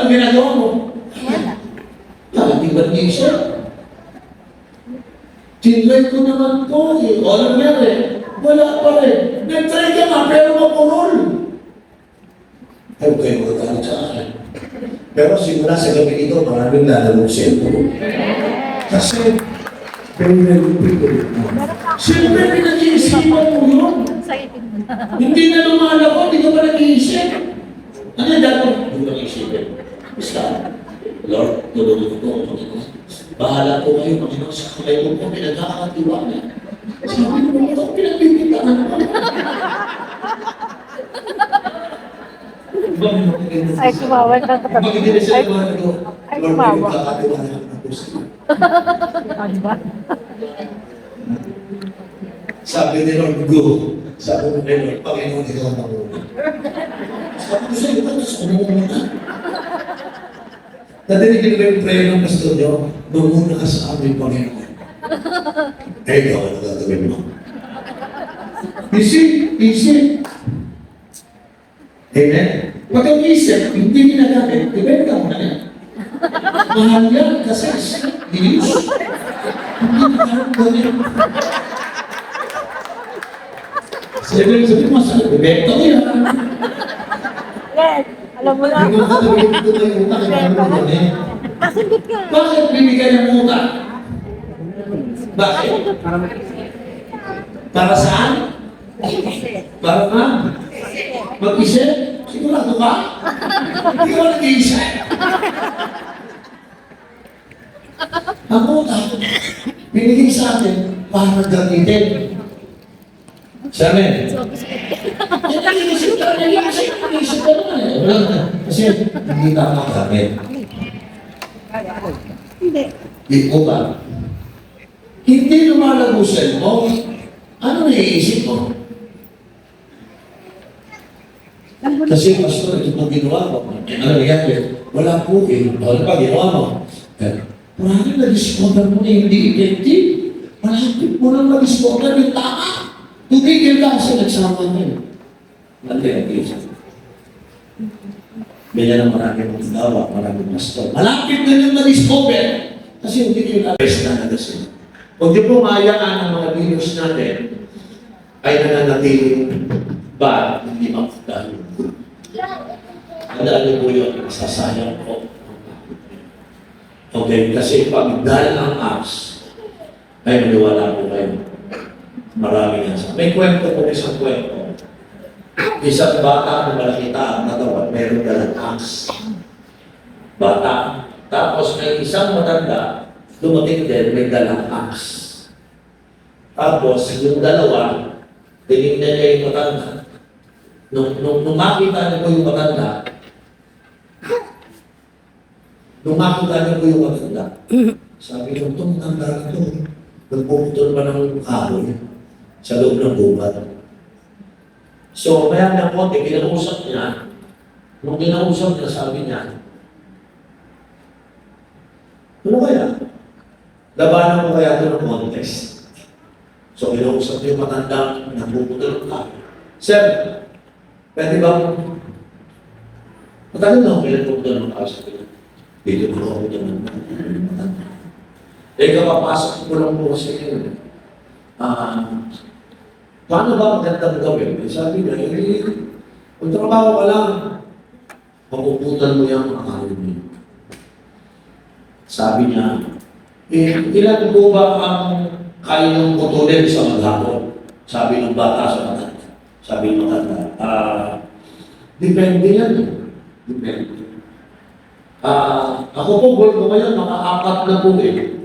ginagawa mo? Wala. Hindi ba nag-iisip? Tinry ko naman po eh. O ano nangyari? Wala pa rin. Nag-try ka nga, pero mapurol. Ay, huwag kayo magagalit sa akin. Pero simula sa gabi ito, maraming lalabog cellphone. Kasi, pero nag-upit siyempre, pinag-iisipan mo yun. Sakitin mo na. Hindi na lumalabog, hindi ka pa nag-iisip. Ano yung dapat? Hindi ko nag-iisipin. Basta, Lord, tulungan ko, Panginoon. Bahala po kayo, Panginoon, sa kamay ko po, pinagkakatiwala. Sabi mo, ito, pinagbibitaan ko. Ay, kumawa ka katabi. Magiging na sila mga ito. Ay, Lord, kumawa. pinagkakatiwala ko po sa iyo. Ano ba? Sabi ni Lord, go. Sabi ni Lord, Panginoon, ikaw ang Panginoon. Sabi ko sa iyo, ito sa kumumuna. Nadinig ko yung prayer ng pastor nyo, mamuna ka sa aming Panginoon. Eh, ikaw ang gagawin mo. Easy. Amen? Pag ang isip, hindi ginagamit, depende ka muna yan. Mahal yan kasi Diyos. Hindi gagawin. Sabi mo, bebenta ko yan. Yes. Alam mo na. Hindi mo katawin ko na yung utang. Nasundot ka. Bakit binigay ng utang? Bakit? Para saan? Para nga? Mag-isip? Sigurado ka? Hindi ko nag-iisip. Ang utang, binigay sa atin para gamitin. Sabi, yan ang inisip ka na kasi inisip ka naman eh. Wala na. Kasi hindi tama kami. Hindi. Di ko ba? Hindi lumalago sa mo. Ano naiisip mo? Kasi pastor, ito pong ginawa mo. Ano nangyari? Wala po eh. Ano pa ginawa mo? Marami na-discover mo na hindi effective. Malapit mo na na-discover yung tama. Tumigil ka kasi nagsama niyo. Mali ang isa. Ganyan ang maraming mga gawa, maraming pastor. Malapit na yung na-discover. Kasi hindi kayo na-best na nagasya. Huwag niyo po maayaan ang mga videos natin ay nananatiling ba, hindi makakita. Tandaan niyo po yun, masasayang po. Okay, kasi pag dahil ang apps, ay maniwala po kayo. Marami yan. May kwento po, isang kwento. Isang bata na malaki taang natawan, meron dalang axe. Bata. Tapos may isang matanda, dumating din, may dalang axe. Tapos yung dalawa, tinignan niya yung matanda. Nung makita niya po yung matanda, sabi nung itong matanda na ito, nagpuputol pa ng kahoy sa loob ng gubat. So, maya ng konti, kinausap niya. Nung kinausap niya, sabi niya, ano kaya? Labanan ko kaya ito ng contest. So, kinausap niya yung matanda, nagpuputol ng kahoy. Sir, pwede ba? Matagal na ako pinagpuputol ng kahoy sa pinag. Dito ko ako naman matanda. Eh, kapapasok ko lang po kasi yun. Paano ba magandang gawin? Sabi niya, kung trabaho ka lang, mapuputan mo yung akala mo. Sabi niya, ilan po ba ang kaya niyong putulin sa maghapon? Sabi ng bata sa matanda. Sabi ng matanda, depende yan. Depende. Ako po, goal ko ngayon, maka-apat na po eh.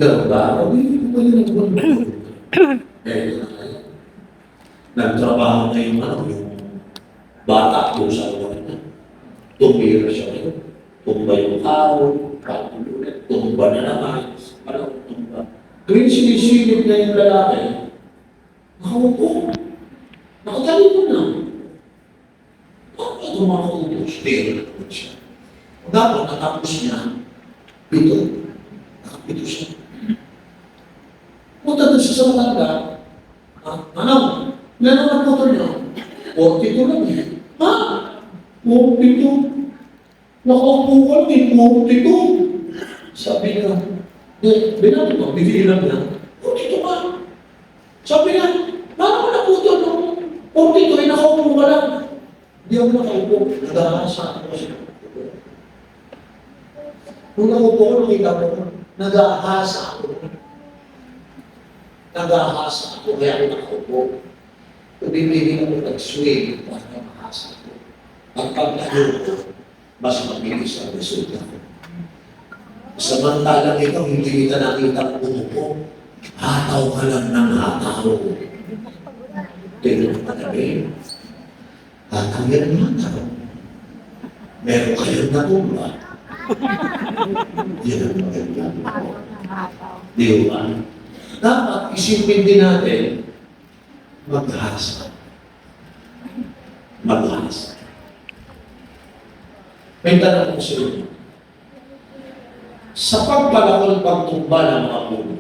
Ganun ba? Hindi ko ba yun ang goal ko? Nagtrabaho na yung bata po sa ulit. Tumira siya rin. Tumba yung kaon, tumba na naman. Parang tumba. Tuwing sinisilip na yung lalaki, nakaupo. Nakatali mo na. Ito makaupo. Stay siya. Dapat natapos niya, ito. Nakapito siya. Punta na siya sa matanda. Ano? Meron na photo niyo? 42 lang eh. Ha? 42? Nakaupo ko lang, ito. Sabi niya, binabi ko, bibilang niya, dito ka. Sabi niya, bakit na po doon nung 42, nakaupo ka lang. Hindi ako nakaupo, nag-aasa ako siya. Nung nakaupo ko, nakita ko, nag-aasa ako. Nag-aasa ako, kaya ako nakaupo. Bibili ako nag-swing para makasa ko. Ang pagtayo ko, mas mabilis ang resulta ko. Samantalang ikaw, hindi kita nakita umupo. Hataw ka lang ng hataw. Tingnan mo kami. Hataw yan ang hataw. Meron kayong natumba. Yan ang maganda. Di ba? Dapat isipin din natin, maghasa. Maghasa. May tanong ko sa inyo. Sa pagpalakol pagtumba ng mga puno,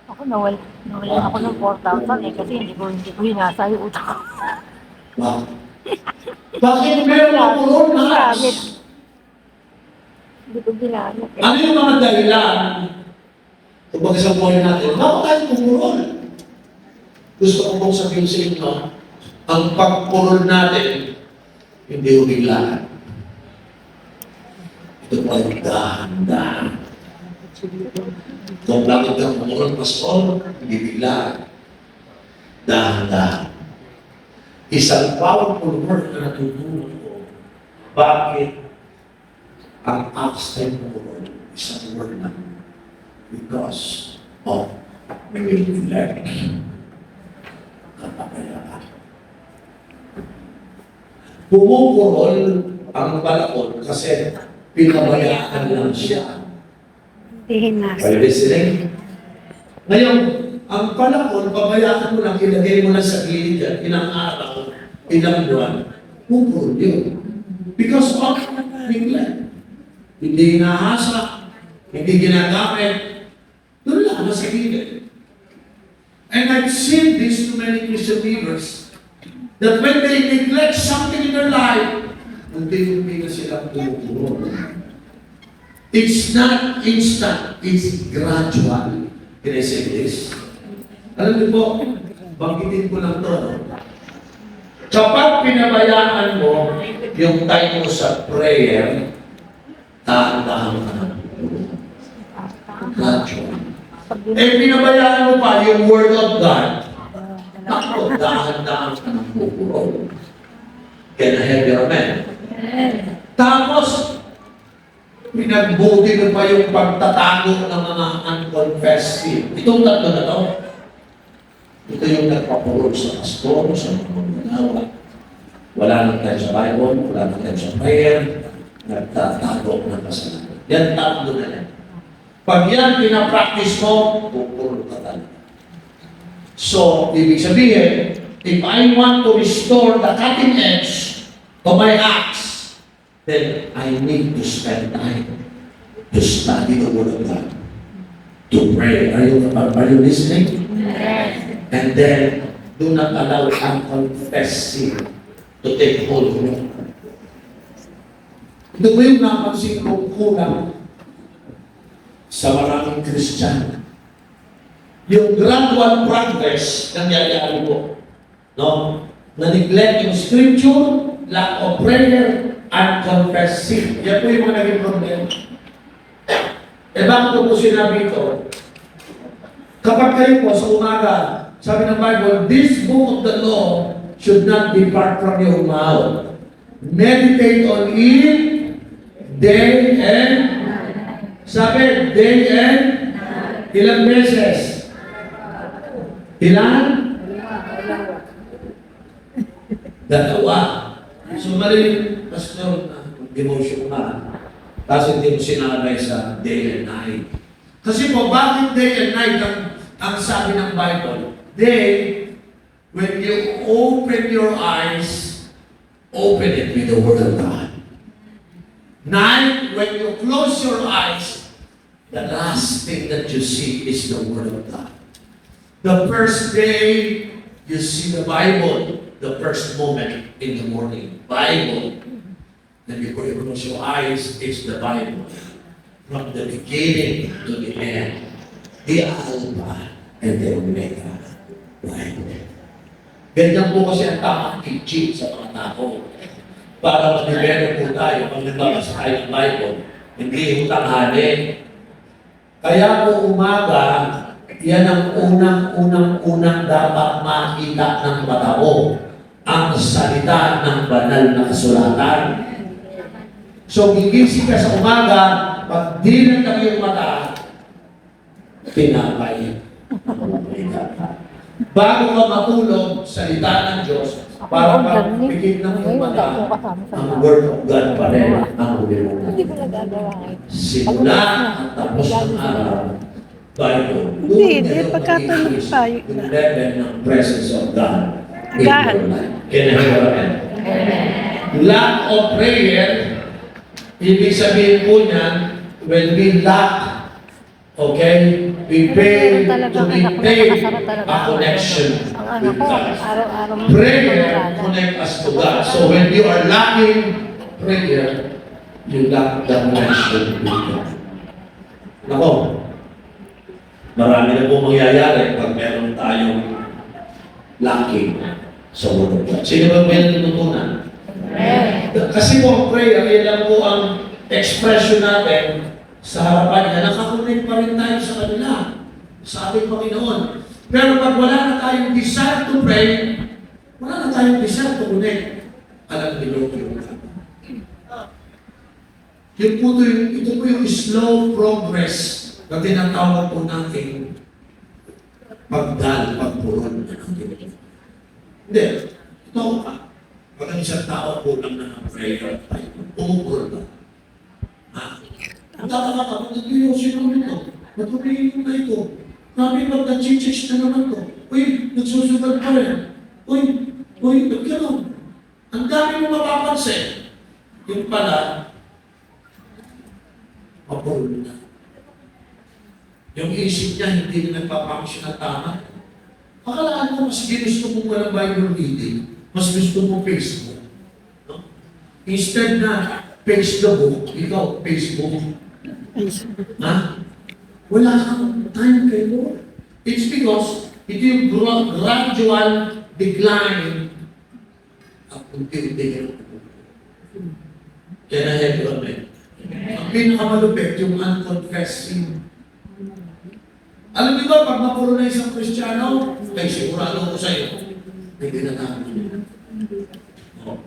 Ako nawalan ako ng 4,000 kasi hindi ko hinasa yung utak ko. bakit meron ang puno na Gamit. Hindi ko ginamit. ano yung mga dahilan? Kung sa buhay natin, bakit tayo pumurol? Gusto ko pong sabihin sa inyo, ang pagpurol natin, hindi biglaan. Ito po ay dahan-dahan. Kung bakit kang pumurol, pastor, hindi biglaan. Dahan-dahan. Isang powerful word na natutulog ko. Bakit ang acts tayo pumurol? Isang word na. Because of neglect. Kapapayaan. Pumupurol ang balakon kasi pinabayaan lang siya. Hindi hinasa. Are you listening? Ngayon, ang balakon, pabayaan mo lang, ilagay mo lang sa gilid yan, ilang araw, ilang buwan, pupurol yun. Because of neglect. Hindi hinahasa, hindi ginagamit, doon lang, nasa gilid. And I've seen this to many Christian believers that when they neglect something in their life, unti-unti na silang pumupuro. It's not instant, it's gradual. Can I say this? Alam niyo po, banggitin ko lang to. Kapag pinabayaan mo yung time mo sa prayer, tahan-tahan ka na. Gradual. Pinabayaan mo pa yung Word of God. Ako, dahan-dahan ka ng pupuro. Can I have your amen? Tapos, pinagbuti mo pa yung pagtatago ng mga unconfessed sin. Itong tatlo na to, ito yung nagpapurol sa pastor, sa mga mananawa. Wala nang tayo sa Bible, wala nang tayo sa prayer, nagtatago ng kasalanan. Yan tatlo na yan. Pag yan pinapractice mo, pupurol ka talaga. So, ibig sabihin, if I want to restore the cutting edge of my acts, then I need to spend time to study the Word of God, to pray. Are you listening? Yes. And then, do not allow unconfessed sin to take hold of you. Ito ba yung napansin kong kulang sa maraming Kristiyano? Yung gradual progress nangyayari po. No? Na-neglect yung scripture, lack of prayer, unconfessed sin. Yan po yung mga naging problema. Bakit ko po sinabi ito? Kapag kayo po sa umaga, sabi ng Bible, this book of the law should not depart from your mouth. Meditate on it day and sabi, day and ilang beses? Ilan? Dalawa. So mali, pastor, devotion na. Tapos hindi mo sinabay sa day and night. Kasi po, bakit day and night ang sabi ng Bible? Day, when you open your eyes, open it with the Word of God. Night, when you close your eyes, the last thing that you see is the Word of God. The first day, you see the Bible. The first moment in the morning, Bible. And before you close your eyes, it's the Bible. From the beginning to the end. The Alpha and the Omega. Bible. Ganyan po kasi ang tamang teaching sa mga tao. Para mag-develop po tayo pag nagbabasa tayo ng Bible. Hindi hutang-hanin. Kaya po umaga, yan ang unang dapat makita ng matao. Ang salita ng banal na kasulatan. So, gigising ka sa umaga, pag dinan ka yung mata, tinapay. Bago ka matulog, salita ng Diyos, para pagpikit ng iyong mata, ang Word of God pa rin ang uli mo. Hindi ko nagagawa ngayon. Simula at tapos ng araw, Bible. Hindi, pagkatulog tayo. Yung level ng presence of God in Agahan. your life. Can I hear amen? Lack of prayer, ibig sabihin po niyan, when we lack, okay, we fail to maintain a connection with God. Araw-araw mo Prayer connect us to God. So when you are lacking prayer, you lack the connection with God. Nako, marami na po mangyayari pag meron tayong lacking sa Word of God. Sino ba may natutunan? Kasi po ang prayer, yan lang po ang expression natin sa harapan niya. Nakakonect pa rin tayo sa kanila, sa ating Panginoon. Pero pag wala na tayong desire to pray, wala na tayong desire to connect. Alam ni Lord yung ito po yung slow progress na tinatawag po natin pagpuron. Hindi, ito ka. Pag ang isang tao po lang na prayer, umupuro ba? Ha? Ang tataka ka, kung nag-iyosin naman ito, natuloyin na ito. Namin pag nag-chich na naman ito. Uy, nagsusugal pa rin. Uy, nagkaroon. Ang dami mo mapapansin. Yung pala, mapuro na. Yung isip niya, hindi na nagpapangsyon na tama. Akalaan mo, mas ginusto mo walang Bible reading, mas gusto mo Facebook. No? Instead na page the book, ikaw, Facebook. Ha? Wala kang time kay Lord. It's because ito yung gradual decline at unti-unti. Kaya na-help you, amen. Ang pinakamalupit, yung unconfessing. Alam niyo ba, pag mapuro na isang Kristiyano, ay sigurado ko sa iyo, may ginagawa niyo. Oh.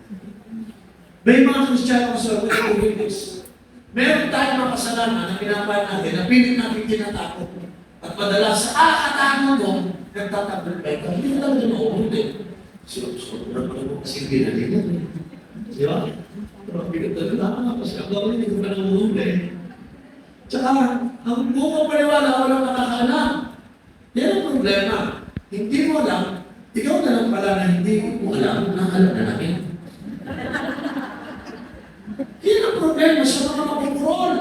May mga Kristiyano sa witness. Meron tayong mga kasalanan na pinapahan natin, na pilit natin tinatakot. At madalas sa katano mo, nagtatakot pa ito. Hindi ko talaga mauulit. Sobrang ko kasi ginalin mo. Di ba? Pero pilit talaga kasi ang gawin, hindi ko pa nanguhuli. Tsaka, ang buong paniwala, walang nakakaalam. Yan ang problema. Hindi mo alam, ikaw na lang pala na hindi mo alam, nakalam na namin. Yan ang problema sa mga makukurol.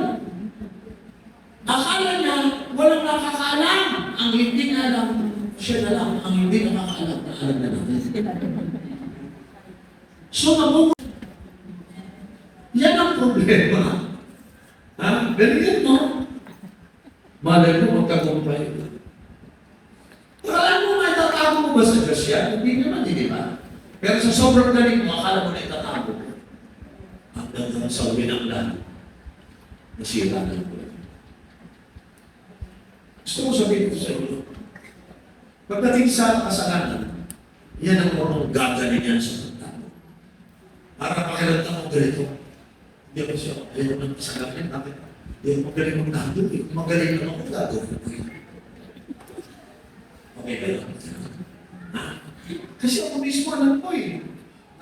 Akala niya, walang nakakaalam. Ang hindi na alam, siya na lang. Ang hindi nakakaalam, alam na namin. So, yan ang problema. Ha? Ganyan mo. Malay mo, magkagumpay. Akala mo, itatago mo ba sa Diyos yan? Hindi naman, hindi ba? Pero sa sobrang galing mo, akala mo na itatago mo. Hanggang sa winanglan, nasira na po. Gusto ko sabihin ko sa inyo, pagdating sa kasalanan, yan ang marunong gagaling yan sa tao. Para pakiramdam mo ganito. Hindi ako siya, ayaw ng kasalanan, bakit? Hindi ako magaling mong gagawin. Magaling naman akong gagawin. Okay ba yun? Ha? Kasi ako mismo alam ko eh.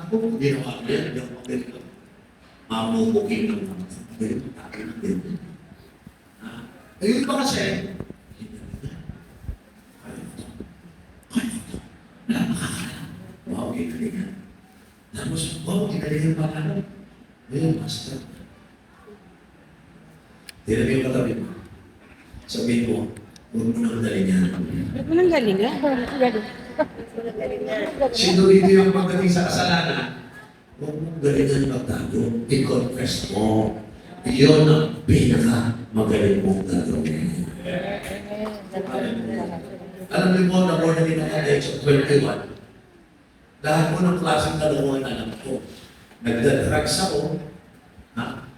Ako, hindi na ako yan, hindi ako magaling ako. Mamubukin lang naman. Magaling mong gagawin. Ha? Ayun ba kasi, wala makakalam. Wow, kinalingan. Tapos, wow, kinalingan pa ka. Ayun, master. Tinabi yung katabi mo. Sabihin mo, huwag mo nang dali niya. Walang galingan. Sino dito yung pagdating sa kasalanan? huwag mong galingan magtago. I-confess mo. Iyon ang pinaka-magaling mong gagawin. Alam niyo po na more than in the age of 21, lahat po ng klaseng kalungan alam ko. Nagdadrugs ako,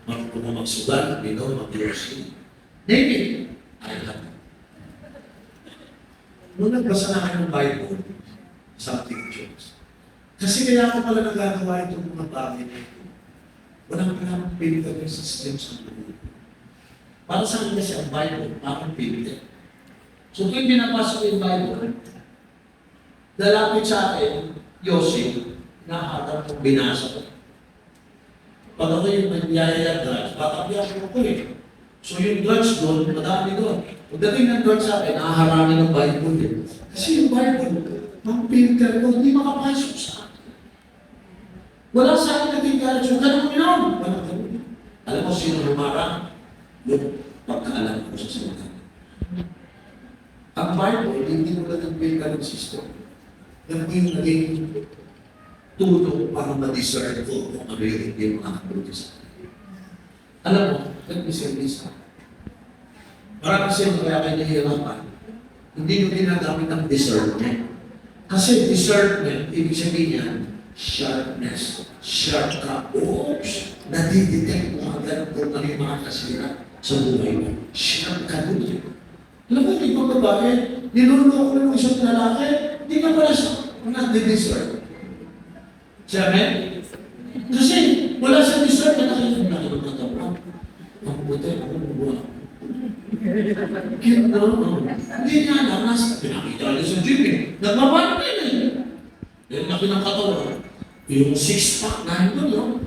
marunong magsugal, mag-grocery. Name it. I have. Nung nagbasa na kayo ng Bible, something changed. Kasi kaya ako pala nagagawa itong mga bagay na ito. Walang kailangang pilitan yung system sa buhay. Para sa akin kasi ang Bible, parang pilitan. So kung binabasa ko yung Bible, lalapit sa akin, Yosef, nakakatang kong binasa ko. Pag ako yung nagyayaya drugs, patakyan ko eh. So yung drugs doon, madami doon. Pagdating ng drugs sa akin, nakaharami ng Bible eh. Kasi yung Bible, ang filter ko, hindi makapasok sa akin. Wala sa akin naging galit. So ganun yun. Walang ganun. Alam mo sino humarang? Yung pagkaalam ko sa salita. Ang Bible, hindi mo lang nag-build ng system. Yan po yung naging tulong para ma-discern ko kung ano yung hindi makakabuti sa akin. Alam mo, let me say this. Marami siya kaya kayo nahihirapan. Hindi nyo ginagamit ang discernment. Kasi discernment, ibig sabihin yan, sharpness. Sharp ka. Oops! Nadidetect mo agad kung ano yung mga kasira sa buhay mo. Sharp ka doon. Alam mo, hindi ko babae, niluloko ko ng isang lalaki, hindi ka pala siya nag-discern. Sabi? Kasi wala sa discern na nakikita. Ang buti, ang buwan. Cute na. Hindi niya alam, nasa pinakita niya sa gym eh. Nagmabalik din eh. Yung laki ng katawan. Yung six-pack na yun, no?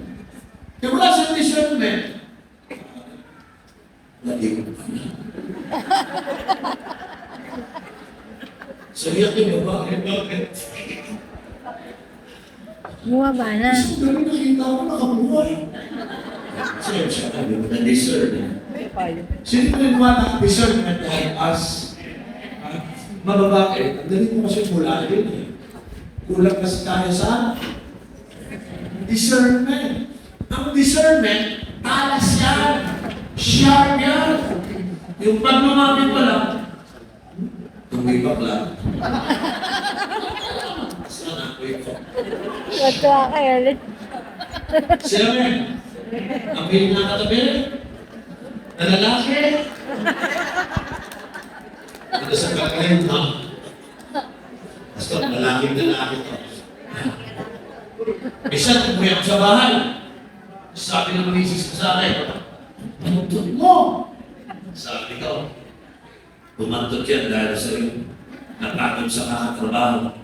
Kaya wala sa discernment. Naligot pa na. Sabihin ko ba? Bakit? Bumaba na. Gusto ko rin nakita ko nakabuhay. Siya, sabi mo na discern. Sino rin wala ang discernment behind us? Mababakit. Ang dali mo kasi mula yun eh. Kulang kasi tayo sa discernment. Ang discernment, talas yan. Sharp yan. Yung pagmamapit pa lang, tumibak lang. Sana, wait ko. Wata kayo ulit. Sila rin. Ang piling na katabi, na lalaki. Ito sa kakain, ha? Basta lalaking lalaki to. Isa, umuwi ako sa bahay. Sabi ng misis ko sa akin, "Panuntot mo!" Sabi ko, pumantot yan dahil sa iyo. Napagod sa kakatrabaho.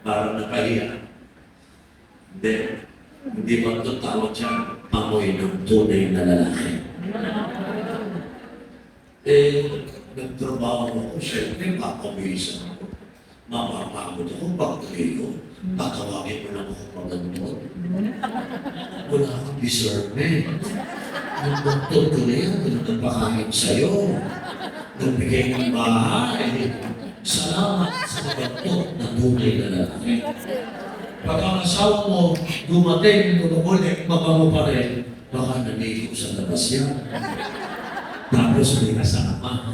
Parang napahiya. Hindi ba ito tawag siya? Amoy ng tunay na lalaki. Nagtrabaho ako, siyempre, papawisan ako. Mapapagod ako, pagkagay ko. Tatawagin mo lang ako pagandot. Wala akong discernment. Nagbuntod ko na yan, nagpakain sa'yo. Nagbigay ng bahay. Salamat sa pagandot na tunay na lalaki. Pag ang asawa mo dumating, tumukulik, mabango pa rin, baka nanilig sa labas yan. Tapos may kasama.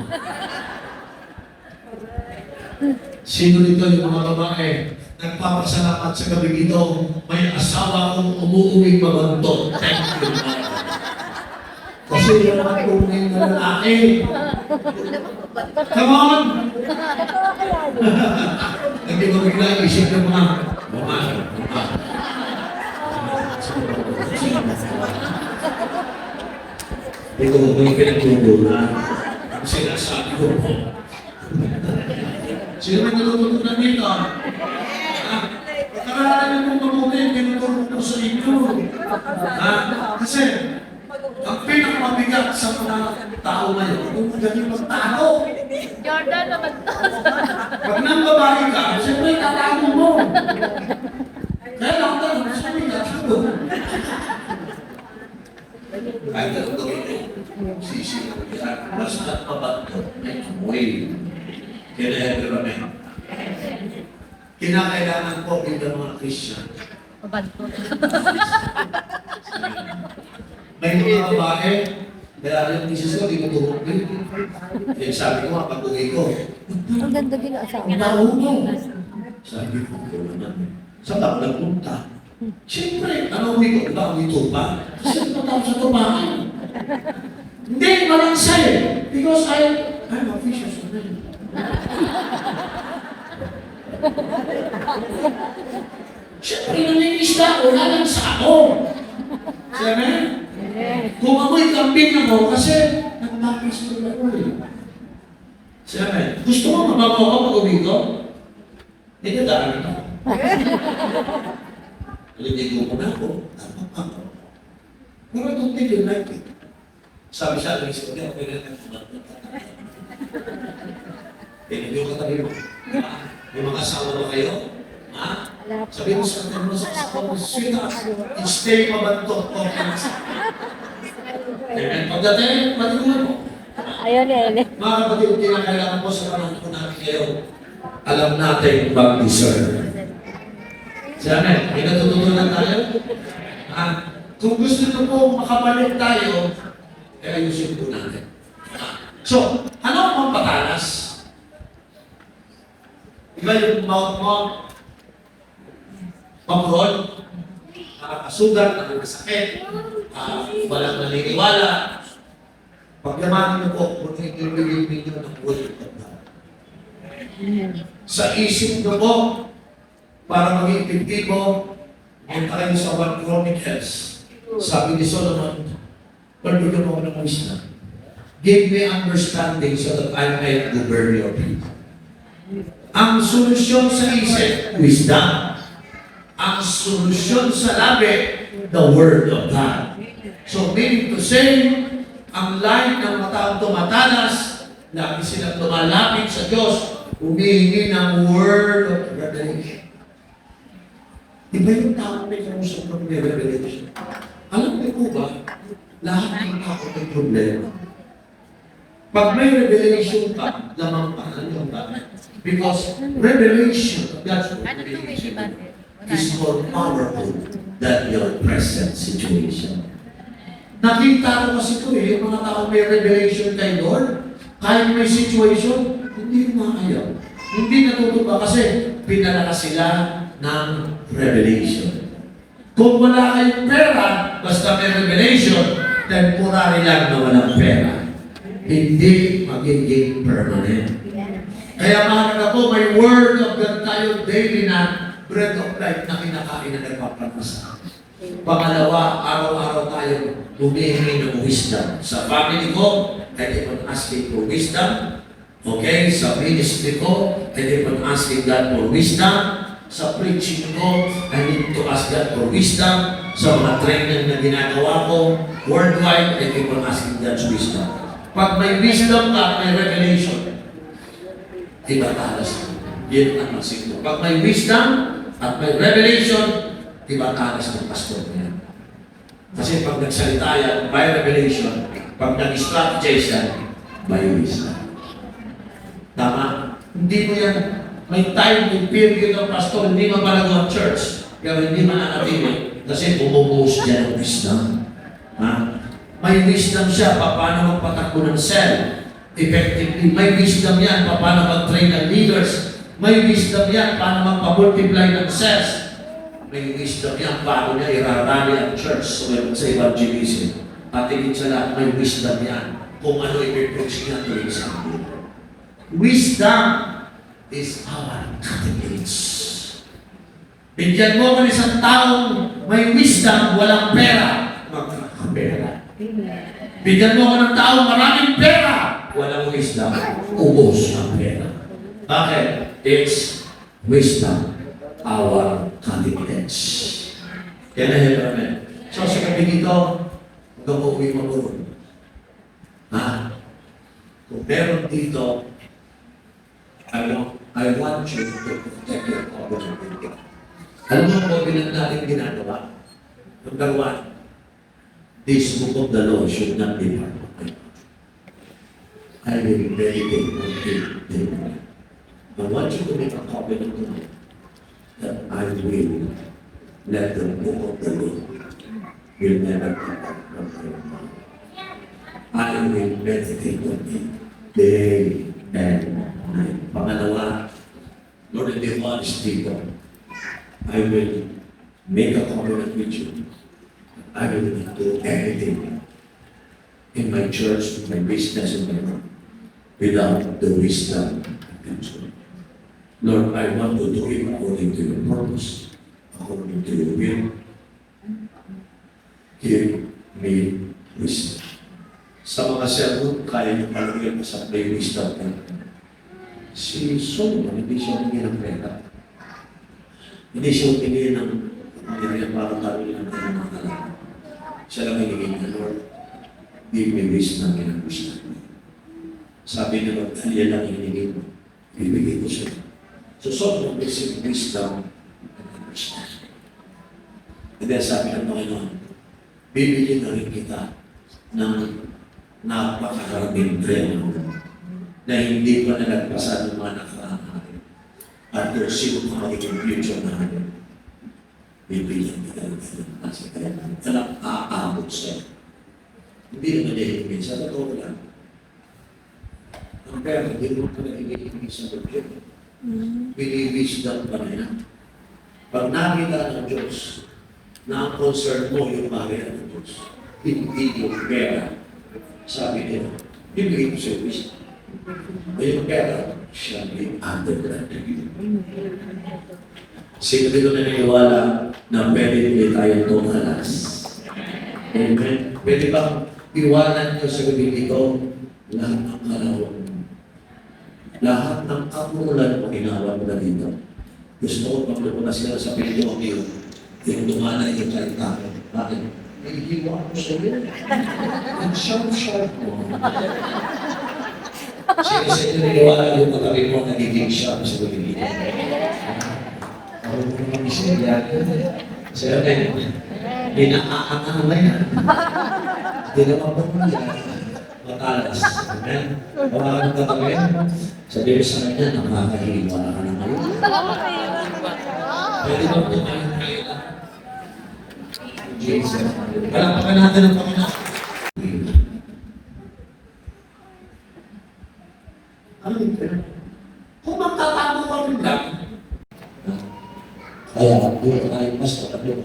Sino nito yung mga babae? Nagpapasalamat sa gabi ito, may asawa akong umuuwing mabantot. Thank you, Lord. Kasi yan ang tunay na lalaki. Come on! Hindi mo bigla isip ng mga ito mo yung pinagtutunan. Sinasabi ko po. Sino may natutunan dito? Pagkaraanan mo mabuti, pinutulong ko sa inyo. Kasi, ang pinakamabigat sa mga tao ngayon, kung magaling magtao. Jordan naman to. Pag nang babae ka, siyempre tatago mo. Kaya lang tanong, sabi ka, sabi. Ay, ganun gawin ko. Sisigaw yan. Basta't mabantot, may amoy. Kinahirap kami. Kinakailangan po bilang mga Christian Pabanto. May mga babae, kaya yung misis ko, di ko tuhok din. Eh, sabi ko nga, pag-uwi ko, Ang ganda din ang asawa. ang nahulog. Sabi ko, saan ako nagpunta? Siyempre, ano uwi ko? Diba, uwi tupa? Kasi natapos sa tupahan. Hindi, malang sa'yo. Because I'm a fisherman. Siyempre, nangingisda ako, lalang sa ako. Sabi? Kung ako'y kambing ako, kasi nagmakas ko na ako eh. Sabi, gusto mo mababaw ako pag-uwi ko? Hindi ka daan na. Liligo ko na ako. Tama ako. Pero I don't think you like it. Sabi siya, naisip ko niya, okay na natin. Tinigil ka tabi mo. May mga asawa ba kayo? Ha? Sabi mo sa akin mo sa asawa mo, sweetheart, stay mabantok ko. Amen. Pagdating, patiguan mo. Ayun, Ele. Mga kapatid, kinakailangan po sa panahon po namin kayo, alam natin mag-deserve. Amen. May natututunan tayo? Kung gusto nyo po makabalik tayo, ayusin po natin. So, ano ang pampatalas? Iba yung mouth mo, pamrod, nakakasugat, nakakasakit, walang naniniwala. Pagyamanin niyo po, kung ibigay ninyo ng word of God. Sa isip niyo po, para maging epektibo, punta kayo sa 1 Chronicles. Sabi ni Solomon, Lord, bigyan mo ako ng wisdom. Give me understanding so that I may govern your people. Ang solusyon sa isip, wisdom. Ang solusyon sa labi, the Word of God. So meaning to say, ang line ng mga taong tumatalas, lagi silang lumalapit sa Diyos, humihingi ng Word of Revelation. Iba yung tao may kausap ng revelation. Alam mo po ba, lahat ng tao may problema. Pag may revelation ka, lamang pa ng ba? Because revelation of God's revelation is more powerful than your present situation. Nakita ko kasi ito yung mga tao may revelation kay Lord, kahit may situation, hindi maayaw. Hindi natutuwa kasi pinalala sila ng revelation. Kung wala kayong pera, basta may revelation, temporary lang na walang pera. Hindi magiging permanent. Kaya mahalaga po, may word of God tayo daily na bread of life na kinakain na nagpapamasa. Pangalawa, araw-araw tayo humihingi ng wisdom. Sa family ko, I keep on asking for wisdom. Okay? Sa ministry ko, I keep on asking God for wisdom. Sa preaching ko, I need to ask God for wisdom. Sa mga training na ginagawa ko, worldwide, I keep on asking God's wisdom. Pag may wisdom ka, may revelation, iba talas. Yun ang masigno. Pag may wisdom at may revelation, iba talas ng pastor niya. Kasi pag nagsalita yan, may revelation. Pag nag-strategize yan, may wisdom. Tama? Hindi mo yan. May time, may period ng pastor, hindi mabalago ang church. Pero hindi mananatili. Kasi bumubuhos dyan ang wisdom. Ha? May wisdom siya, paano magpatakbo ng cell effectively. May wisdom yan, paano mag-train ng leaders. May wisdom yan, paano magpa-multiply ng cells. May wisdom yan, paano niya irarali ang church sa evangelism. At higit sa lahat, may wisdom yan kung ano i-preach niya tuwing Sunday. Wisdom is our cutting edge. Bigyan mo ng isang taong may wisdom, walang pera, magkakapera. Bigyan mo ko ng taong maraming pera, walang wisdom, ubos ang pera. Bakit? It's wisdom, our cutting edge. Kaya na namin. So sa gabi dito, hanggang uuwi mo po. Ha? Kung meron dito, I want you to protect your covenant. Alam mo ang covenant natin ginagawa? Number one, this book of the law should not be part of my life. I will meditate on it daily. I want you to make a covenant tonight that I will let the book of the Lord will never depart from your mouth. I will meditate on it day and night. Pangalawa, Lord, in the honesty, I will make a covenant with you. I will not do anything in my church, my business, and my work without the wisdom and counsel. Lord, I want to do it according to your purpose, according to your will. Give me wisdom. Sa mga sermon, kaya niyo palagyan sa may wisdom. Si Solomon, hindi siya humingi ng pera. Hindi siya humingi ng pangyarihan para tayo ng kanyang mga kalaman. Siya lang hiningi niya, Lord, give me wisdom and wisdom. Sabi niya, Lord, yan lang hiningi mo. Bibigay ko siya. So Solomon received wisdom and understanding. And then sabi ng Panginoon, bibigyan na rin kita ng napakaraming treno na hindi pa nalagpasan ng mga nakaraan natin. At kung sino pa magiging future natin, bibigyan kita ng kasi kaya walang aabot sa'yo. Hindi naman nahihingin. Sa totoo lang, ang pera, hindi mo pa nahihingin sa budget. Biniwisdom pa na yan. Pag nakita ng Diyos na ang concern mo yung bagay ng Diyos, hindi yung pera. Sabi niya, bibigay ko sa wisdom. Ay yung pera, siya may undergrad. Sino dito naniniwala na pwede hindi tayo tumalas? Amen. Pwede bang iwanan nyo sa gabi dito lahat ng kalawang? Lahat ng kapulan mo ginawa mo na dito. Gusto ko paglupunas sila sa pinto niyo. Yung dumana yung kahit tayo. Bakit? May hiwa ko sa iyo. Ang sharp-sharp mo. Sino niniwala yung pagkawin mo nagiging sharp sa gabi dito? Ako mo naman isya. Sa'yo na yun. Pinaaangan na yan. Hindi naman ba mo yan? Matalas. Amen? Mga nagtatawin, sabi ko sa kanya, nakakahiwa ka na ngayon. Pwede ba po kayo kayo? Jesus. Palakpakan natin ang Panginoon. Ano yung pera? Kung magtatago ka rin lang. Kaya, doon tayo mas kapag yung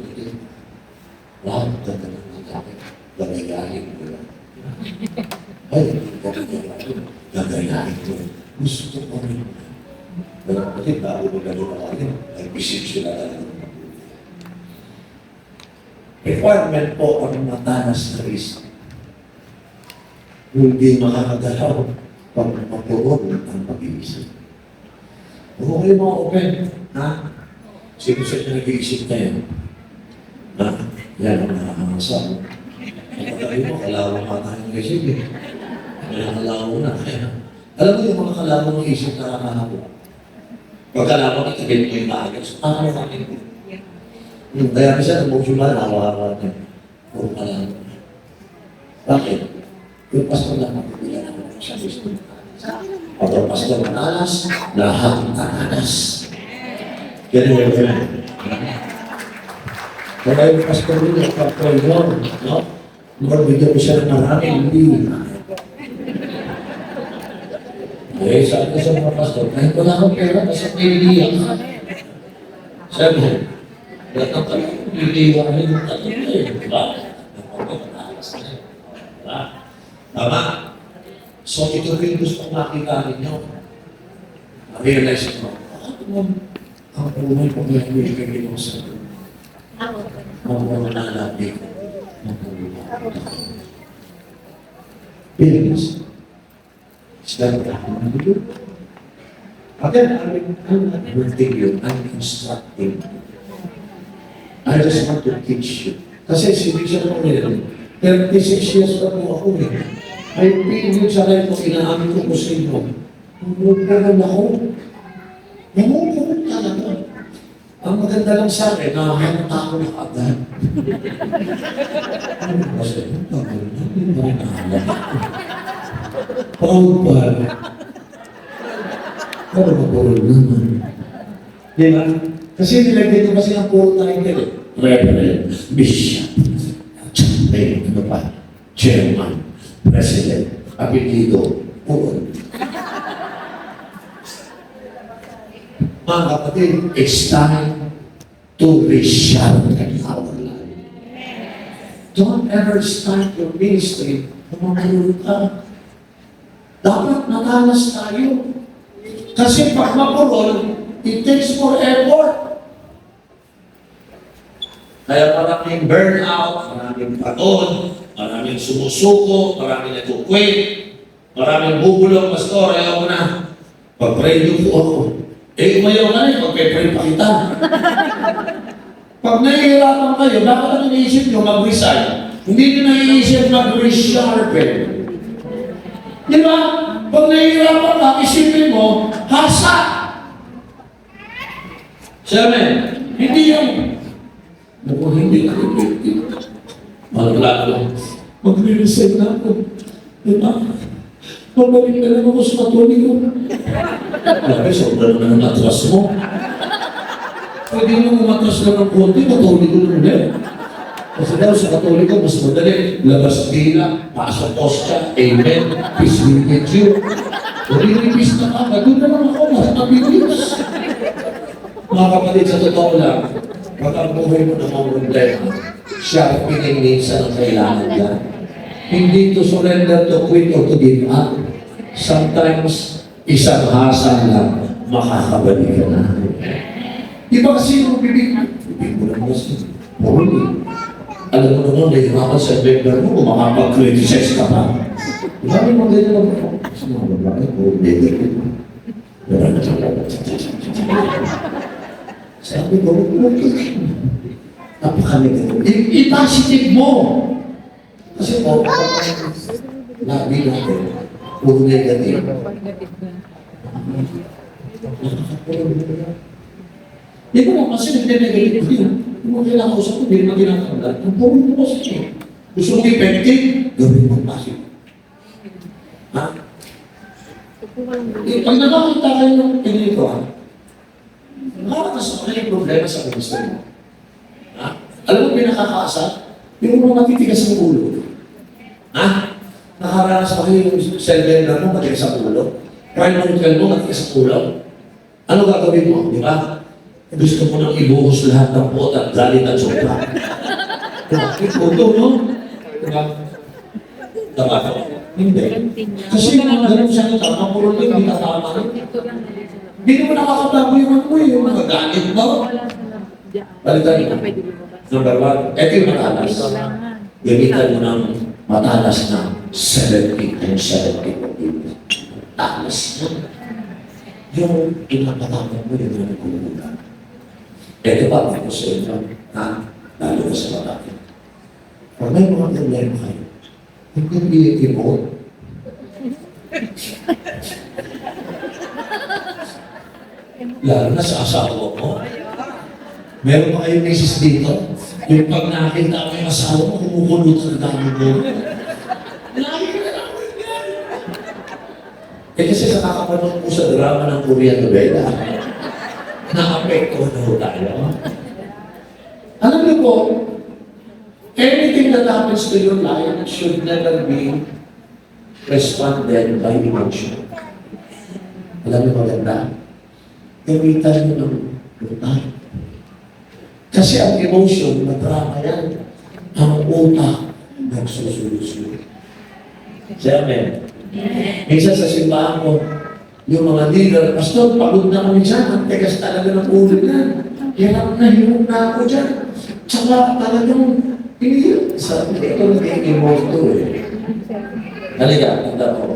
lahat ng tatanong ng kami, gagayahin ko lang. Ay, gagayahin ko. Gusto ko rin. Pero kapatid, bago mo gano'n ako rin, nag-isip sila talaga. Requirement po ang matanas na risk. Hindi makakagalaw pag magpuod ang pag-iisip. Huwag kayo mga open, ha? Sino sa inyo nag-iisip kayo? Ha? Yan ang nakakasama. Kapag mo, kalawang ka tayong isip eh. Kaya kalawang na. Alam mo yung mga kalawang ng isip na nakakahapon? Pag kalawang na tabin mo yung maagas, ano kami? Kaya kasi emotional, hawa-hawa niya. Puro kalawang. Bakit? Yung pastor lang magpapila naman sa gusto. Pag ang pastor matalas, lahat matalas. Ganun yung ganun. Kaya yung pastor nila, pag-pray Lord, no? Lord, bigyan ko siya ng maraming hindi. Eh, sabi ko sa mga pastor, kahit wala akong pera, basta pilihan ka. Sabi, lahat ng tanong, pilihan rin yung tanong na yun. Diba? Diba? Tama? So, ito rin gusto kong makita ninyo. I-realize ko, ang umay ko na ibigay mo sa ito. Ang mga nalabi ko. Feelings. Is that what I'm going to do? Again, I'm not building you, I'm instructing. I just want to teach you. Kasi sinisya ko rin, 36 years na po ako eh. May pinig sa rin ko, inaamin ko sa inyo. Namumulan ako. Namumulan talaga. Ang maganda lang sa akin, nakahanap ako na agad. Ano ba sa inyo? Hindi mo rin nakahanap. Proud ba? Pero mabuhay naman. Di ba? Kasi nilagyan ko kasi ng puro title eh. Reverend, Bishop, ano pa, Chairman, President, Apelido, puro. Mga kapatid, it's time to reshape our life. Don't ever start your ministry kung makulong ka. Dapat natalas tayo. Kasi pag makulong, it takes more effort. Kaya maraming burnout, maraming paton, maraming sumusuko, maraming nagkukwit, maraming bubulong, pastor, ayaw ko na. Pag-pray niyo po ako. Eh, umayaw ka na, pag-pray pa kita. Pag nahihirapan kayo, bakit ang iniisip nyo mag-resign? Hindi nyo naiisip mag-resharpen. Di ba? Pag nahihirapan ka, isipin mo, hasa. Sabi, hindi yung, hindi ako effective. Malala, mag-resign na ako. Di ba? Pabalik na lang ako sa Katoliko. Grabe, sobrang naman ang atras mo. Pwede mo umatras lang ng konti, Katoliko na ulit. Kasi daw sa Katoliko, mas madali. Labas dila, pasok ostya, amen, peace be with you. Peace na ka, doon naman ako, mas mabilis. Mga kapatid, sa totoo lang, pag ang buhay mo na mga problema, siya pinigminsan ang kailangan niya. Hindi to surrender, to quit, or to give up. Sometimes, isang hasang lang, makakabalik ka na. Di ba kasi yung bibig mo lang kasi, mahuli. Alam mo naman, nahihirapan sa member mo, kung makapag-criticize ka pa. Sabi mo, ganyan lang ako. Kasi mga babae ko, member ko. Sabi ko, napakaligaw. I-positive mo. Kasi po, labi natin, puro negative. Di ba lang kasi nag-negative yun. Kung mo kailangan ko sa kung hindi mo ginatanggal, ang puro mo kasi. Gusto mo effective, gawin mo positive. Ha? Pag nakakita kayo ng pinili ko, nakakakas ako yung problema sa ministry mo. Ha? Alam mo, pinakakaasa, yung mga matitigas ng ulo. Ha? Nakaranas pa kayo yung cell-member mo, matigas sa ulo. Primary care mo, matigas sa ulo. Ano gagawin mo? Di ba? Gusto mo nang ibuhos lahat ng pot at galit at sopa. Ito, no? Diba? Tama ka? Hindi. Kasi mga ganun siya nito, ang puro lang, hindi tatama. Hindi mo nakakatago yung ano yung mga galit mo. Balitan mo. Number one, ito yung matalas. Gamitan mo ng matalas na 70 and 70. Talas mo. Yung pinapataman mo yung mga nagkukulang. Ito pa, ako sa inyo, ha? Lalo na sa babae. Pag may mga problema kayo, hindi i-emote. Lalo na sa asawa mo. Meron pa kayong misis dito, yung pag nakita mo yung asawa mo, kumukulot ang dami mo. Lagi ka na lang yan. Eh kasi sa kakapanood po sa drama ng Korean novela, na-apekto na tayo. Alam niyo po, anything that happens to your life should never be responded by emotion. Alam niyo maganda? Gamitan niyo ng utak. Kasi ang emotion, madrama yan. Ang utak, nagsusulo-sulo. Siya, amen. Minsan sa simbahan ko, yung mga leader, pastor, pagod na kami dyan, ang tegas talaga ng ulo na. Hirap na ako dyan. Tsaka talagang, hindi, sabi ito nag-emote to eh. Halika, tanda ko.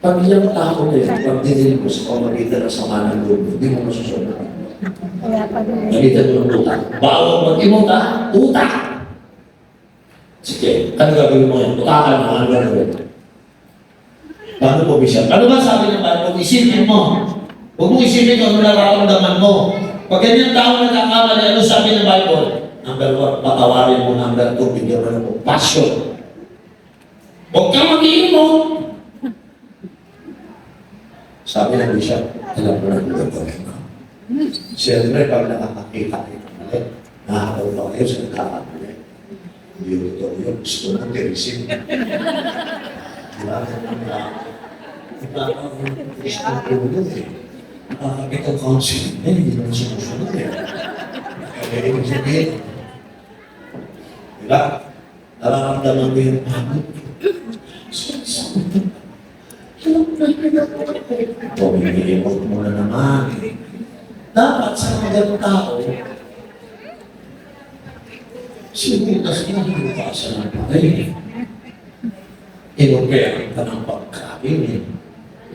Pag yung tao na yun, pag dinil mo sa pamagitan ng sama ng loob, hindi mo masusunod. Gamitan mo ng utak. Bawal mag-emote ha? Utak! Sige, ano gagawin mo yan? Utakan mo, ano gagawin? Paano po, Bishop? Ano ba sabi ng Bible? Isipin mo. Huwag mong isipin kung ano nararamdaman mo. Pag ganyan tao nagkakamali, ano sabi ng Bible? Number 1, patawarin mo. Number 2, bigyan mo ng passion. Huwag kang mag-iimot. Sabi ng Bishop, alam mo na kung gagawin mo. Siyempre, pag nakakakita kayo ng mali, nakakaulo kayo sa nagkakamali. Hindi yun ito yun. Gusto mo tirisin. Diba? Iba ang gusto ko yun eh. Nakakakit ang counseling na hindi naman sumusunod eh. Kaya ibig sabihin, diba? Nararamdaman ko yung pagod. Pumiliimot mo na naman. Dapat sa mga ganong tao, sinilas na hinukasan ng pagay. Inupayan ka ng pagkain.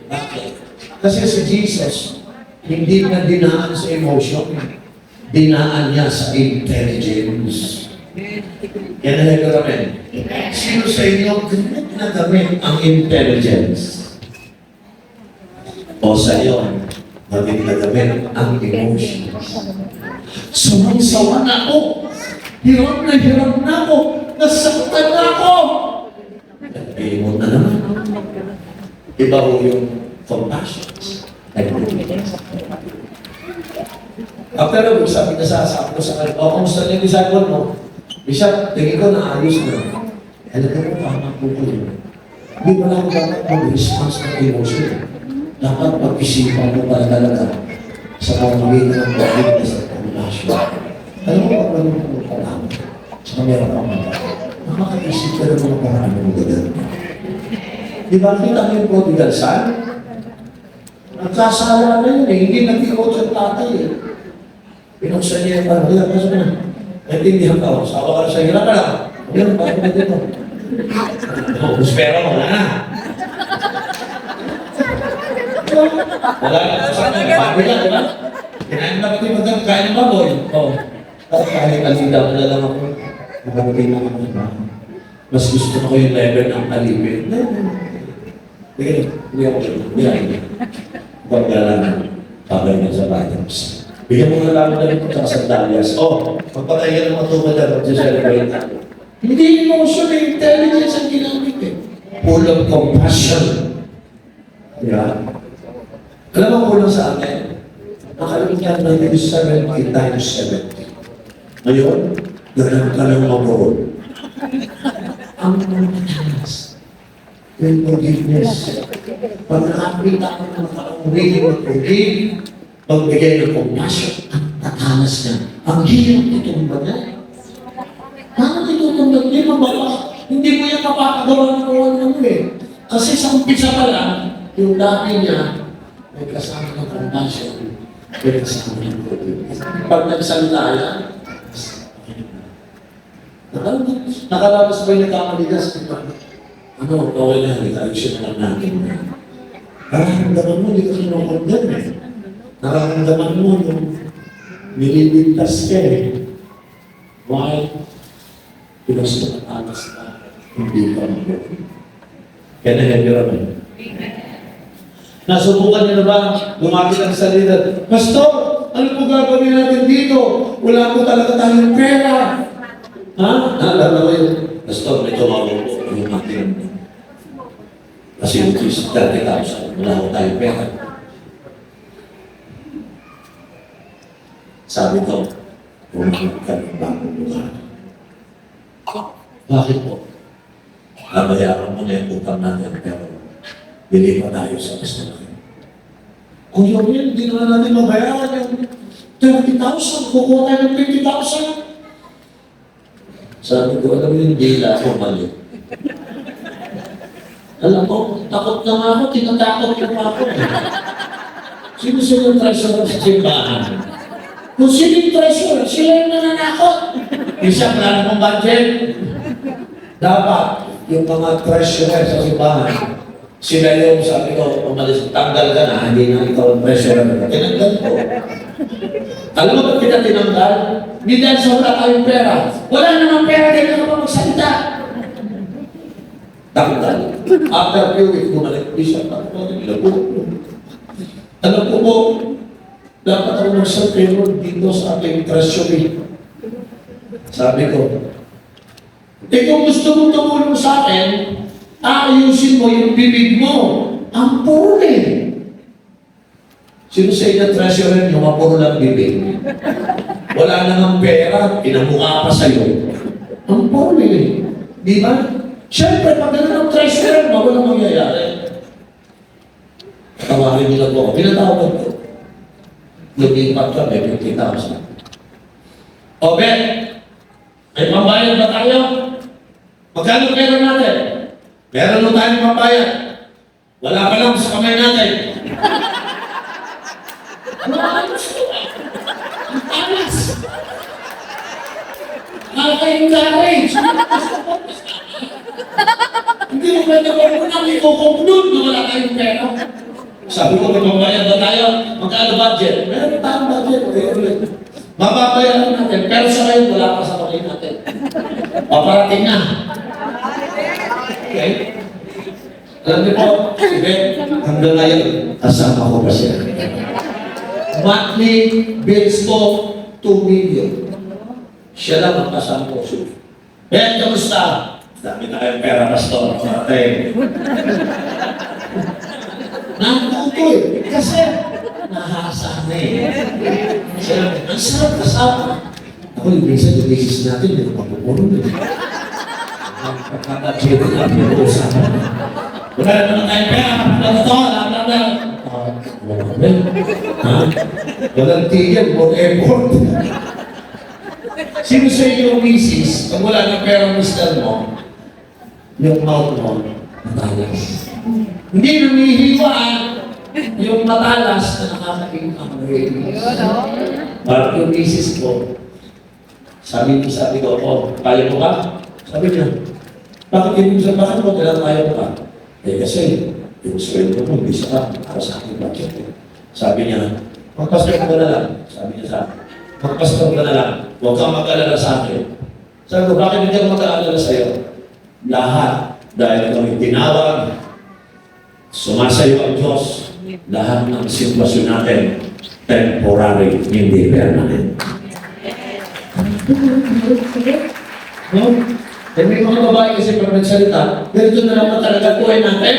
Bakit? Kasi si Jesus, hindi na dinaan sa emotion. Dinaan niya sa intelligence. Yan ang nagkakaroon. Sino sa inyo na gamit ang intelligence? O sa iyo, maging nagamit ang emotions. Sawang-sawa na ako. Hirap na ako. Nasaktan na ako. Nag-iimot na naman. Iba ho yung compassion. After all, sabi na sabi ko sa kanya, o, kumusta niya yung disciple mo? Bishop, tingin ko na ayos na. Alam mo, tama po ko yun. Hindi mo lang dapat mag-response ng emotion. Dapat pag-isipan mo para talaga sa pamamagitan ng forgiveness at compassion. Alam mo ba kung ano mo parang sa kamera pa mga nakakaisip ka ng mga parang mo gagawin. Di ba kita mo yung prodigal son? Nagkasala na yun eh, hindi nag-ikot sa tatay eh. Pinuksan niya yung parang, hindi ka na. Naintindihan ka, sawa ka sa hirap ka lang. Ngayon, bakit na dito? Puspera mo, wala na. Wala na, saan na kapabila, di ba? Kinain na pati magkakain ng baboy. Oo. Kahit alida ko na lang ako. Nakabagay na ako. Mas gusto ko yung level ng alipin. Hindi ako siya. Hindi ako. Huwag ka lang. Pagay na sa items. Bigyan mo na lang na rin sa sandalias. Magpatay ka ng matungkol na mag-celebrate natin. Hindi emotion, intelligence ang ginamit eh. Full of compassion. Yeah. Alam mo kulang sa akin? Nakalimutan na yung 70 times 70. Ngayon, ganun ka lang mag-roll. Ang matalas. Yung forgiveness. Pag nakakita ko ng makaungin ng forgive, pagbigay ng compassion, ang tatalas niya. Ang hirap itong bagay. Paano itong bagay? Hindi mo yan mapapagawa ng kawan mo eh. Kasi sa umpisa pa lang, yung dati niya, may kasama ng compassion, may kasama ng forgiveness. Pag nagsalita yan, nakalabas ba yung nakamaligas? Ano, okay na, nag-action na lang natin. Nararamdaman mo, hindi ka kinukundam eh. Nararamdaman mo yung nililigtas ka eh. Why? Because nakatakas ka, hindi ka mag-forgive. Kaya na-help eh. Nasubukan niyo na ba? Lumapit ang sa leader. Pastor, ano po gagawin natin dito? Wala po talaga tayong pera. Ha? Naalala ko yun. Pastor, may tumawag po. Yung ating facilities, 30,000. Wala ko tayong pera. Sabi ko, huwag ka ng bagong lugar. Bakit po? Nabayaran mo na yung utang natin, pero bili pa tayo sa gusto natin. Kung yun, hindi naman natin mabayaran yung 30,000, kukuha tayo ng 20,000. Sabi ko, alam mo yung dila ko mali. Alam mo, takot na nga ako, tinatakot na pa ako. Sino yung treasurer sa simbahan? Kung sino yung treasurer, sila yung nananakot. Isang plano mong budget. Dapat, yung mga treasurer sa simbahan, sila yung sabi ko, umalis, tanggal ka na, hindi na ikaw ang treasurer. Tinanggal ko. Alam mo ba't kita tinanggal? Hindi dahil sa wala tayong pera. Wala namang pera, kaya ka pa magsalita. Tanggal. After few weeks, bumalik siya. Alam ko po, dapat ako mag-sa-favor dito sa ating treasury. Sabi ko, kung gusto mong tumulong sa akin, aayusin mo yung bibig mo. Ang puli. Sino sa inyo treasurer yung mapuro lang bibig? Wala na ng pera, pinamukha pa sa'yo. Ang puro eh. Di ba? Siyempre, pag gano'n ng treasurer, walang mangyayari. Tawagin nila po. Pinatawag ko. Lumipat ka, may 50,000. O, Ben, may pambayad ba tayo? Magkano pera natin? Meron mo tayong pambayad. Wala pa lang sa kamay natin. Ano ang gusto? Ang alas. Nakaka-encourage. Hindi mo pwede ko nang ikukumpnud na wala tayong pera. Sabi ko, may pambayad ba tayo? Magkano budget? Meron tayong budget. Mababayaran natin. Pero sa ngayon, wala pa sa kamay natin. Paparating na. Okay? Alam niyo po, si Ben, hanggang ngayon, kasama ko pa siya. Monthly bills ko, 2 million. Siya lang ang kasama ko. Ben, kamusta? Dami tayong pera, pastor. Okay. Nakuto eh. Kasi, nahasa na eh. Siya, ang sarap kasama. Ako, yung basis natin, hindi ko mapupuno eh. Ang pagkakachiro na pinag-usapan. Wala naman tayong pera, wala na. Walang tigil, more effort. Sino sa inyo yung misis, pag wala ng pera mister mo, yung mouth mo, matalas. Hindi lumihiwaan yung matalas na nakakain ang rabies. Parang yung misis ko, sabi ko, oh, kaya mo ba? Sabi niya, bakit hindi mo sa bakit mo, kailangan kaya mo ka? Eh kasi, yung sweldo mo, hindi sa para sa aking budget. Sabi niya, magpastor ka na lang. Sabi niya sa akin, magpastor ka na lang. Huwag kang mag-alala sa akin. Sabi ko, bakit hindi ako mag-alala sa'yo? Lahat, dahil kami tinawag, sumasayo ang Diyos, lahat ng sitwasyon natin, temporary, hindi permanent. No? Eh, may mga babae kasi pag nagsalita, ganito na naman talaga buhay natin.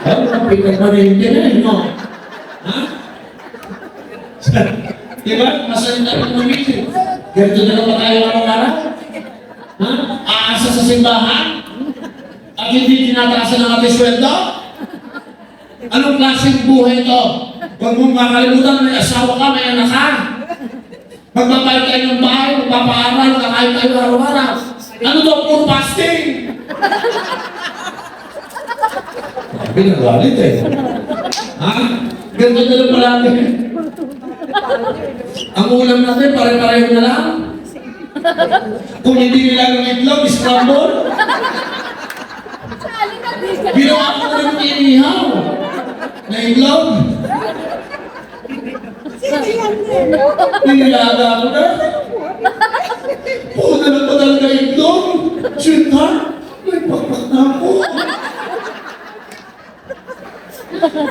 Ano ang pinagmarinti na eh, no? Ha? Diba? Masalita ng mamili. Ganito na naman tayo araw-araw. Ha? Aasa sa simbahan? At hindi tinataasan ng ating sweldo? Anong klaseng buhay ito? Huwag mong makalimutan, may asawa ka, may anak ka. Magbabayad kayo ng bahay, magpapaaral, kakain tayo araw-araw. Ano daw, puro fasting? Pinagalit eh. Ha? Ganito na lang palagi. Ang ulam natin, pare-pareho na lang. Kung hindi nila ng itlog, scramble. Ginawa ko ng inihaw. Na itlog. Ninilaga ko na. Puta na pa talaga itlog. Sweetheart, may pakpak na ako.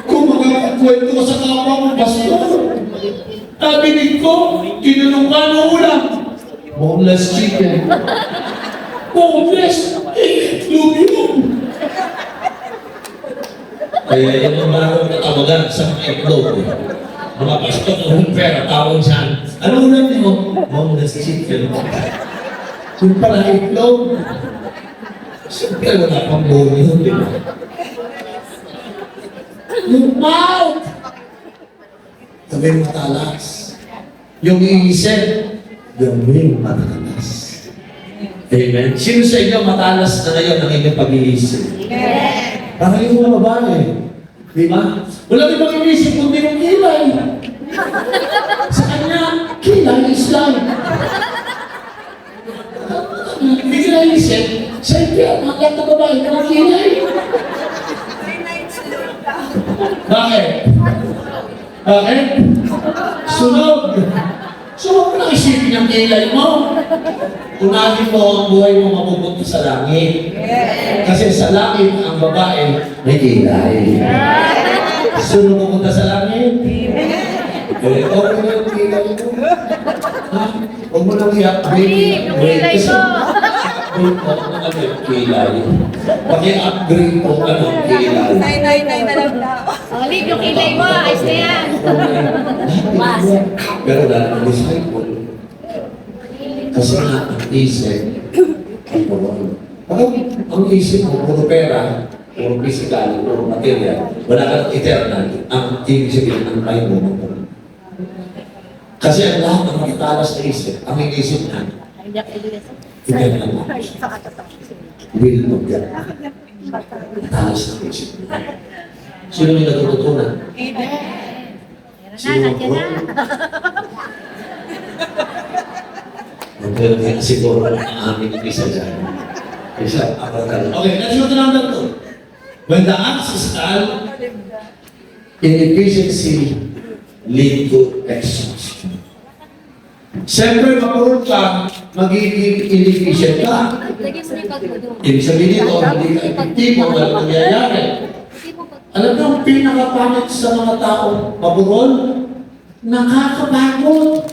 Kung magkakakwento ka sa kapwa mo, pastor. Nabinig ko, tinanong ka ng ulam. Boneless chicken. Boneless? Itlog yun. Kaya yung mga katawagan sa itlog. Mga pastor ng pera, tawag siya. Ano ulam niyo? Boneless chicken. Yung pala itlog. Siyempre wala pang bone yun, di ba? Yung mouth! Gawin matalas. Yung iisip, gawin matalas. Amen. Sino sa inyo matalas na ngayon ang inyong pag-iisip? Yes! Parang yung mga babae. Di ba? Wala ibang inisip kundi yung kilay. Sa kanya, kilay is life. Hindi ka naisip, sa iyo, ang na babae na ng kilay. Bakit? Bakit? Sunog. So, huwag mo nang isipin ang kilay mo. Unahin mo ang buhay mo mapupunta sa langit. Kasi sa langit, ang babae may kilay. Sunog pupunta sa langit. Okay mo yung kilay mo. Ha? Huwag mo nang i-upgrade. Kilay ko. Upgrade mo ano yung kilay. Pag-i-upgrade mo ano ang kilay. Nay na lang daw. Deep yung kilay mo, ayos na yan. Mas. Pero dahil ang disciple, kasi nga ang isip, ang puro. Ang isip mo, puro pera, puro physical, puro material, wala kang eternal, ang ibig sabihin, ang kayo mo. Kasi ang lahat ng makitalas na isip, ang inisip na, eternal na. Will of God. Talas ng isip. Sino may natututunan? Sino po? Magkaya siguro ang aming isa dyan. Isa, ako ka lang. Okay, let's go to number 2. When the axe is called, inefficiency lead to exhaustion. Siyempre, mapurot ka, magiging inefficient ka. Lagyan mo na yung pagdudong. Ibig sabihin nito, hindi ka efektibo, walang nangyayari. Alam mo, ang pinakapangit sa mga tao, maburol, nakakapagod.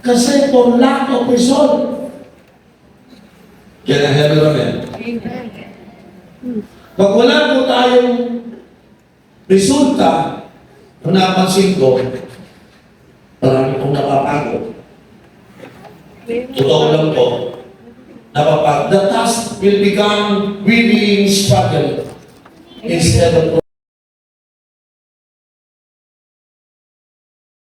Kasi for lack of result. Can I have it amen? Pag wala po tayong resulta, kung napansin ko, marami kong napapagod. Totoo lang po, napapagod. The task will become wearying struggle instead of